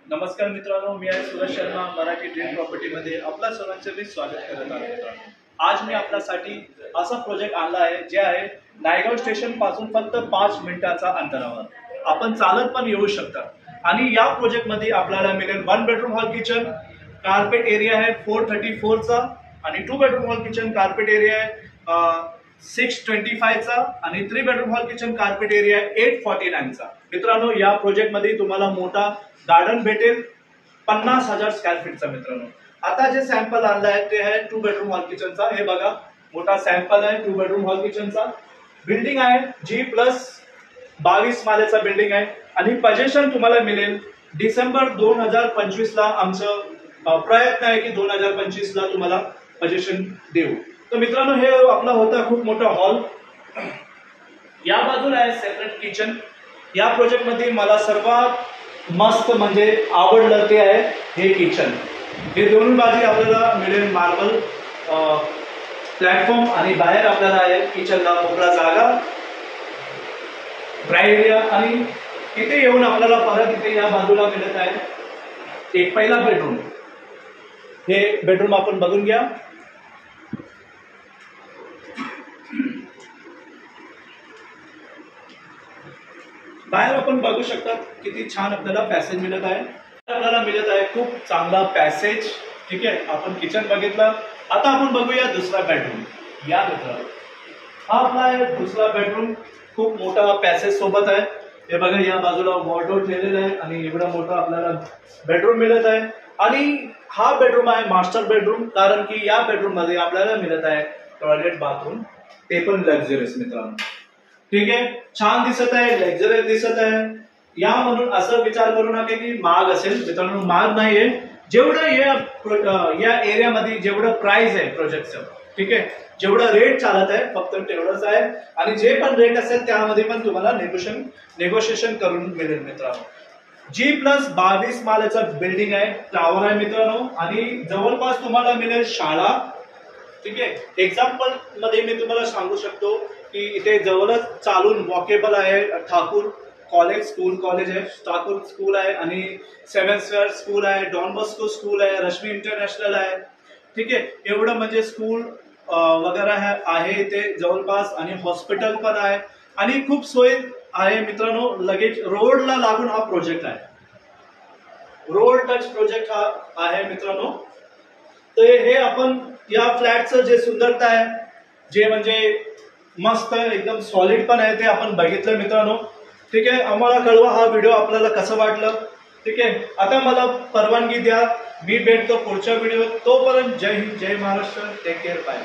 नमस्कार मित्रांनो, मी आहे सूरज शर्मा. मराठी ड्रीम प्रॉपर्टीमध्ये आपल्या सर्वांचे मी स्वागत करत आहे. मित्रांनो, आज मी आपल्यासाठी असा प्रोजेक्ट आणला आहे जे आहे नायगाव स्टेशन पासून फक्त 5 मिनिटाचा अंतरावर. आपण चालत पण येऊ शकता. आणि या प्रोजेक्टमध्ये आपल्याला मिळेल 1 bedroom hall kitchen, carpet area आहे 434 चा, आणि 2 bedroom hall kitchen carpet area आहे 625 चा, आणि 3 bedroom hall kitchen carpet area आहे 849 चा. मित्रांनो, या प्रोजेक्ट मध्ये तुम्हाला मोठा गार्डन भेटेल 50,000 स्क्वेअर फीटचा. मित्रांनो, आता जे सॅम्पल आणलं आहे ते आहे 2 बेडरूम हॉल किचनचा. हे बघा, मोठा सॅम्पल आहे 2 बेडरूम हॉल किचनचा. बिल्डिंग आहे G+22 मालेचा बिल्डिंग आहे, आणि पोझिशन तुम्हाला मिळेल डिसेंबर 2025 ला. आमचं प्रयत्न आहे की 2025 ला तुम्हाला पोझिशन देऊ. तर मित्रांनो, हे आपला होता खूप मोठा हॉल. या बाजूला आहे सेपरेट किचन. या प्रोजेक्ट मध्ये मला सर्वात मस्त म्हणजे आवडलं ते आहे हे किचन. हे दोन्ही बाजू आपल्याला मिळेल मार्बल प्लॅटफॉर्म, आणि बाहेर आपल्याला आहे किचनला मोकळा जागा, ड्राय एरिया. आणि इथे येऊन आपल्याला परत इथे या बाजूला मिळत आहे एक पहिला बेडरूम. हे बेडरूम आपण बघून घ्या. बाहेर आपण बघू शकता किती छान आपल्याला पॅसेज मिळत आहे. आपल्याला मिळत आहे खूप चांगला पॅसेज. ठीक आहे, आपण किचन बघितलं. आता आपण बघूया दुसरा बेडरूम. या मित्रांनो, हा आपला आहे दुसरा बेडरूम. खूप मोठा पॅसेज सोबत आहे. हे बघा, या बाजूला वॉर्डरोब ठेवलेला आहे, आणि एवढा मोठा आपल्याला बेडरूम मिळत आहे. आणि हा बेडरूम आहे मास्टर बेडरूम, कारण की या बेडरूम मध्ये आपल्याला मिळत आहे टॉयलेट, बाथरूम, ते पण लक्झरियस. मित्रांनो, ठीक आहे, छान दिसत आहे, लक्झरियस दिसत आहे. या म्हणून असं विचार करू नका की महाग असेल. मित्रांनो, महाग नाहीये. जेवढं या एरियामध्ये जेवढं प्राइस आहे प्रोजेक्टचं, ठीक आहे, जेवढं रेट चालत आहे फक्त तेवढंच आहे. आणि जे पण रेट असेल त्यामध्ये पण तुम्हाला नेगोशिएशन करून मिळेल. मित्रांनो, G+22 मालेचं बिल्डिंग आहे, टावर आहे मित्रांनो, आणि जवळपास तुम्हाला मिळेल शाळा. ठीक आहे, एक्झाम्पल मध्ये मी तुम्हाला सांगू शकतो की इथे जवळच चालून वॉकेबल आहे ठाकूर कॉलेज आहे, ठाकूर स्कूल आहे, आणि 7 स्क्वेअर स्कूल आहे, डॉन बॉस्को स्कूल आहे, रश्मी इंटरनॅशनल आहे. ठीक आहे, एवढं म्हणजे स्कूल वगैरे आहे इथे जवळपास, आणि हॉस्पिटल पण आहे, आणि खूप सोय आहे. मित्रांनो, लगेच रोडला लागून हा प्रोजेक्ट आहे. रोड टच प्रोजेक्ट हा आहे मित्रांनो. तर हे आपण या फ्लॅटचं जे सुंदरता आहे, जे म्हणजे मस्त एकदम सॉलिड पण आहे, ते आपण बघितलं मित्रांनो. ठीक आहे, आम्हाला कळवा हा व्हिडिओ आपल्याला कसं वाटलं. ठीक आहे, आता मला परवानगी द्या, मी भेटतो पुढच्या व्हिडिओ. तोपर्यंत जय हिंद, जय महाराष्ट्र, टेक केअर, बाय.